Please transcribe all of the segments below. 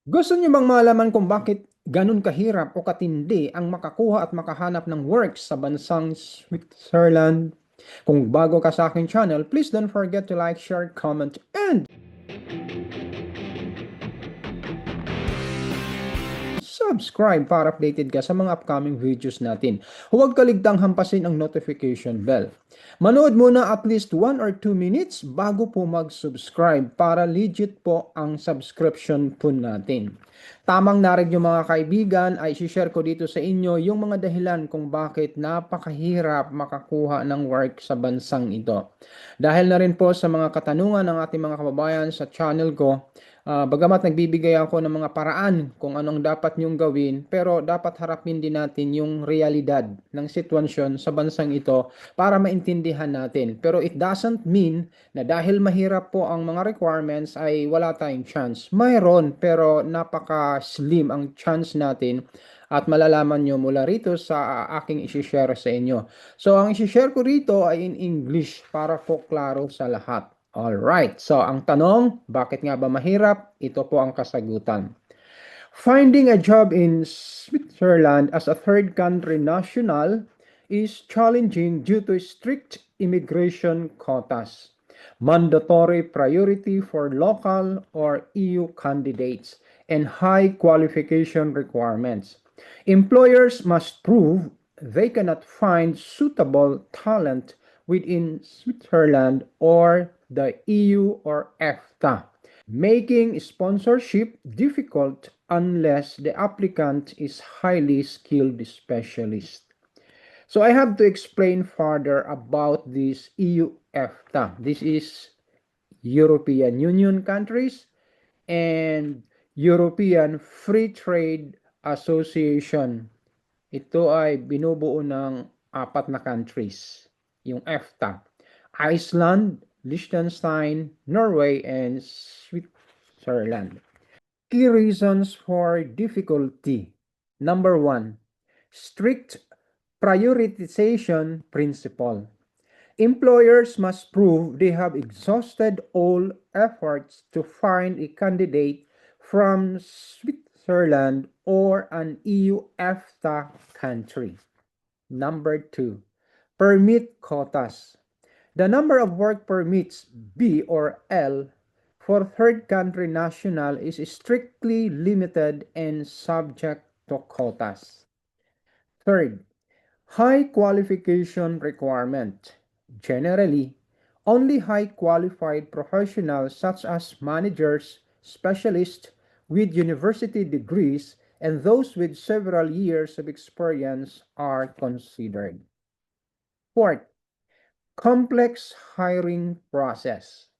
Gusto niyo bang malaman kung bakit ganun kahirap o katindi ang makakuha at makahanap ng work sa bansang Switzerland? Kung bago ka sa aking channel, please don't forget to like, share, comment, and subscribe para updated ka sa mga upcoming videos natin. Huwag kaligtang hampasin ang notification bell. Manood muna at least 1 or 2 minutes bago po mag-subscribe para legit po ang subscription po natin. Tamang narin yung mga kaibigan ay share ko dito sa inyo yung mga dahilan kung bakit napakahirap makakuha ng work sa bansang ito. Dahil na rin po sa mga katanungan ng ating mga kababayan sa channel ko, bagamat nagbibigay ako ng mga paraan kung anong dapat nyong gawin, pero dapat harapin din natin yung realidad ng sitwasyon sa bansang ito para maintindihan natin. Pero it doesn't mean na dahil mahirap po ang mga requirements ay wala tayong chance. Mayroon, pero napaka-slim ang chance natin at malalaman nyo mula rito sa aking isi-share sa inyo. So, ang isi-share ko rito ay in English para po klaro sa lahat. Alright, so ang tanong, bakit nga ba mahirap? Ito po ang kasagutan. Finding a job in Switzerland as a third country national is challenging due to strict immigration quotas, mandatory priority for local or EU candidates, and high qualification requirements. Employers must prove they cannot find suitable talent within Switzerland or the EU or EFTA, making sponsorship difficult unless the applicant is highly skilled specialist. So I have to explain further about this EU EFTA. This is European Union countries and European Free Trade Association. Ito ay binubuo ng 4 na countries, yung EFTA. Iceland, Liechtenstein, Norway, and Switzerland. Key reasons for difficulty. Number one, strict prioritization principle. Employers must prove they have exhausted all efforts to find a candidate from Switzerland or an EU EFTA country. Number two, permit quotas. The number of work permits B or L for third country national is strictly limited and subject to quotas. Third, high qualification requirement. Generally, only high qualified professionals such as managers, specialists with university degrees, and those with several years of experience are considered. Fourth, complex hiring process.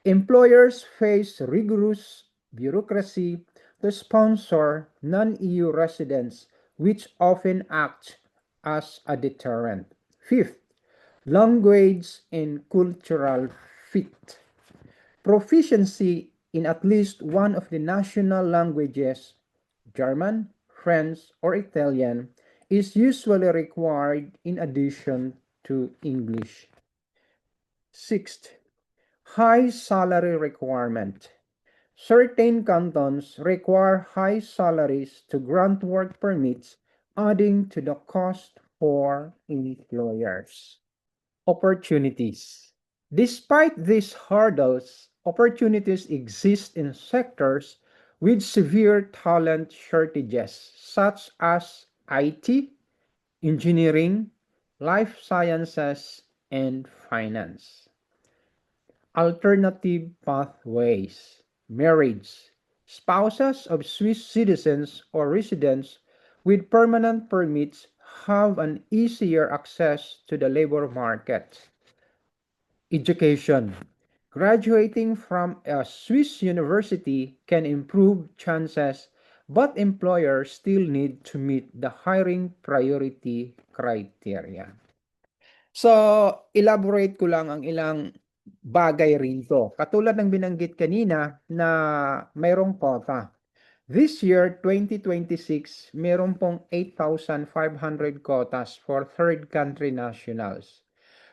Employers face rigorous bureaucracy to sponsor non-EU residents, which often acts as a deterrent. Fifth, language and cultural fit. Proficiency in at least one of the national languages, German, French, or Italian, is usually required in addition to English. Sixth, high salary requirement. Certain cantons require high salaries to grant work permits, adding to the cost for employers. Opportunities. Despite these hurdles, opportunities exist in sectors with severe talent shortages, such as IT, engineering, life sciences, and finance. Alternative pathways. Marriage. Spouses of Swiss citizens or residents with permanent permits have an easier access to the labor market. Education. Graduating from a Swiss university can improve chances, but employers still need to meet the hiring priority criteria. So, elaborate ko lang ang ilang bagay rito. Katulad ng binanggit kanina na mayroong quota. This year, 2026, mayroon pong 8,500 quotas for third country nationals.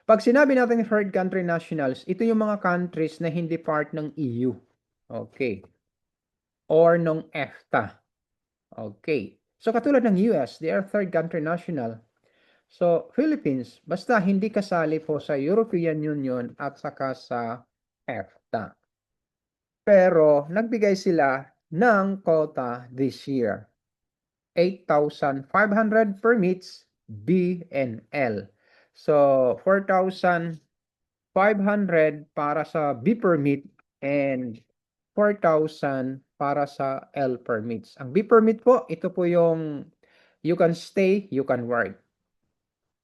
Pag sinabi natin third country nationals, ito yung mga countries na hindi part ng EU. Okay. or nung EFTA. Okay. So katulad ng US, they are third country national. So Philippines, basta hindi kasali po sa European Union at saka sa EFTA. Pero nagbigay sila ng quota this year. 8,500 permits B and L. So 4,500 para sa B permit and 4,000 para sa L permits. Ang B permit po, ito po yung you can stay, you can work.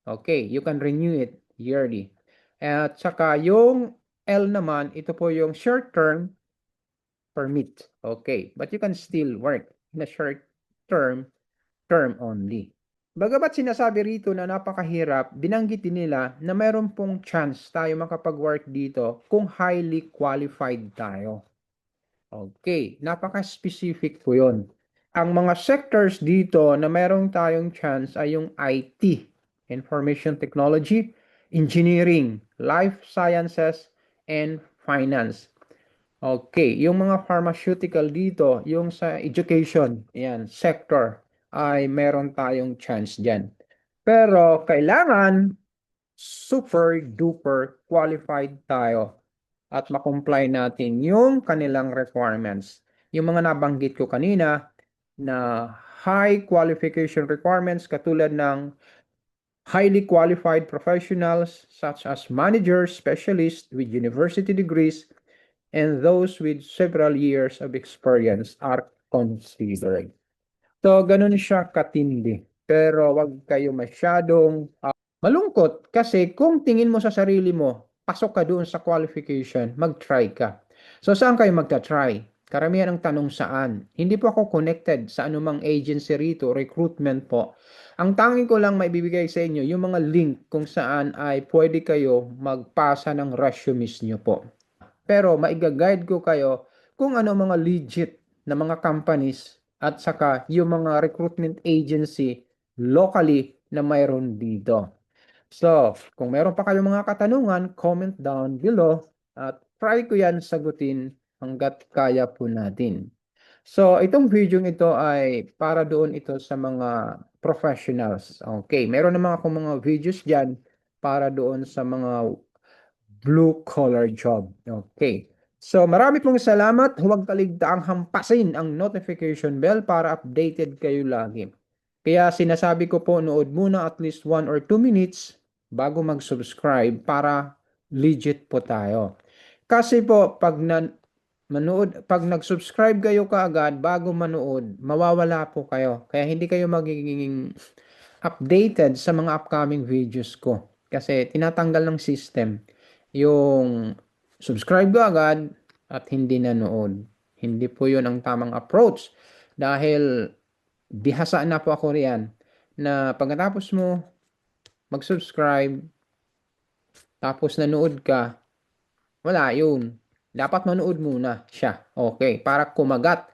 Okay, you can renew it yearly. At saka yung L naman, ito po yung short-term permit. Okay, but you can still work in a short-term only. Bagamat sinasabi rito na napakahirap, binanggit din nila na mayroon pong chance tayo makapag-work dito kung highly qualified tayo. Okay, napaka-specific po yun. Ang mga sectors dito na meron tayong chance ay yung IT, Information Technology, Engineering, Life Sciences, and Finance. Okay, yung mga pharmaceutical dito, yung sa education, yan, sector, ay meron tayong chance dyan. Pero kailangan super duper qualified tayo at makomply natin yung kanilang requirements. Yung mga nabanggit ko kanina na high qualification requirements katulad ng highly qualified professionals such as managers, specialists with university degrees, and those with several years of experience are considered. So, ganun siya katindi. Pero wag kayo masyadong malungkot kasi kung tingin mo sa sarili mo, pasok ka doon sa qualification, mag-try ka. So, saan kayo magta-try? Karamihan ang tanong saan. Hindi po ako connected sa anumang agency rito, recruitment po. Ang tanging ko lang maibibigay sa inyo, yung mga link kung saan ay pwede kayo magpasa ng resumes nyo po. Pero maiga-guide ko kayo kung ano mga legit na mga companies at saka yung mga recruitment agency locally na mayroon dito. So, kung meron pa kayong mga katanungan, comment down below at try ko yan sagutin hanggat kaya po natin. So, itong video ito ay para doon ito sa mga professionals. Okay, meron naman akong mga videos dyan para doon sa mga blue collar job. Okay. So, marami pong salamat. Huwag kaligtaang hampasin ang notification bell para updated kayo lagi. Kaya sinasabi ko po, nood muna at least 1 or 2 minutes bago mag-subscribe para legit po tayo. Kasi po, pag nag-subscribe kayo kaagad bago manood, mawawala po kayo. Kaya hindi kayo magiging updated sa mga upcoming videos ko. Kasi tinatanggal ng system yung subscribe ko agad at hindi nanood. Hindi po yun ang tamang approach. Dahil bihasa na po ako riyan na pagkatapos mo mag-subscribe tapos nanood ka, wala yun. Dapat manood muna siya. Okay, para kumagat.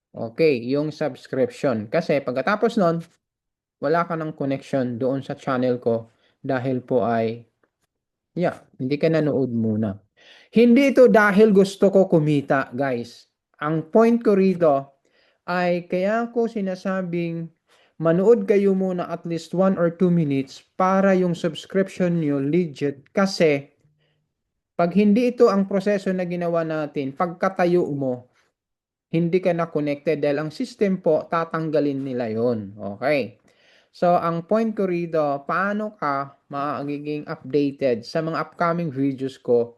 Okay, yung subscription. Kasi pagkatapos nun, wala ka ng connection doon sa channel ko dahil po ay, hindi ka nanood muna. Hindi ito dahil gusto ko kumita, guys. Ang point ko rito ay kaya ko sinasabing manood kayo muna at least 1 or 2 minutes para yung subscription nyo legit kasi pag hindi ito ang proseso na ginawa natin, pagkatayo mo, hindi ka na connected dahil ang system po tatanggalin nila yon. Okay. So, ang point ko rito, paano ka magiging updated sa mga upcoming videos ko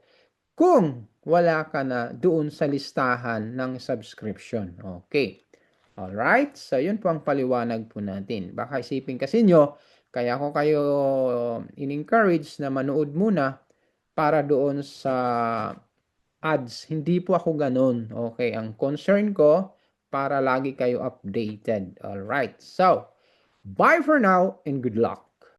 kung wala ka na doon sa listahan ng subscription. Okay. Alright? So, yun po ang paliwanag po natin. Baka isipin kasi nyo, kaya ko kayo in-encourage na manood muna para doon sa ads. Hindi po ako ganun. Okay. Ang concern ko, para lagi kayo updated. Alright. So, bye for now and good luck.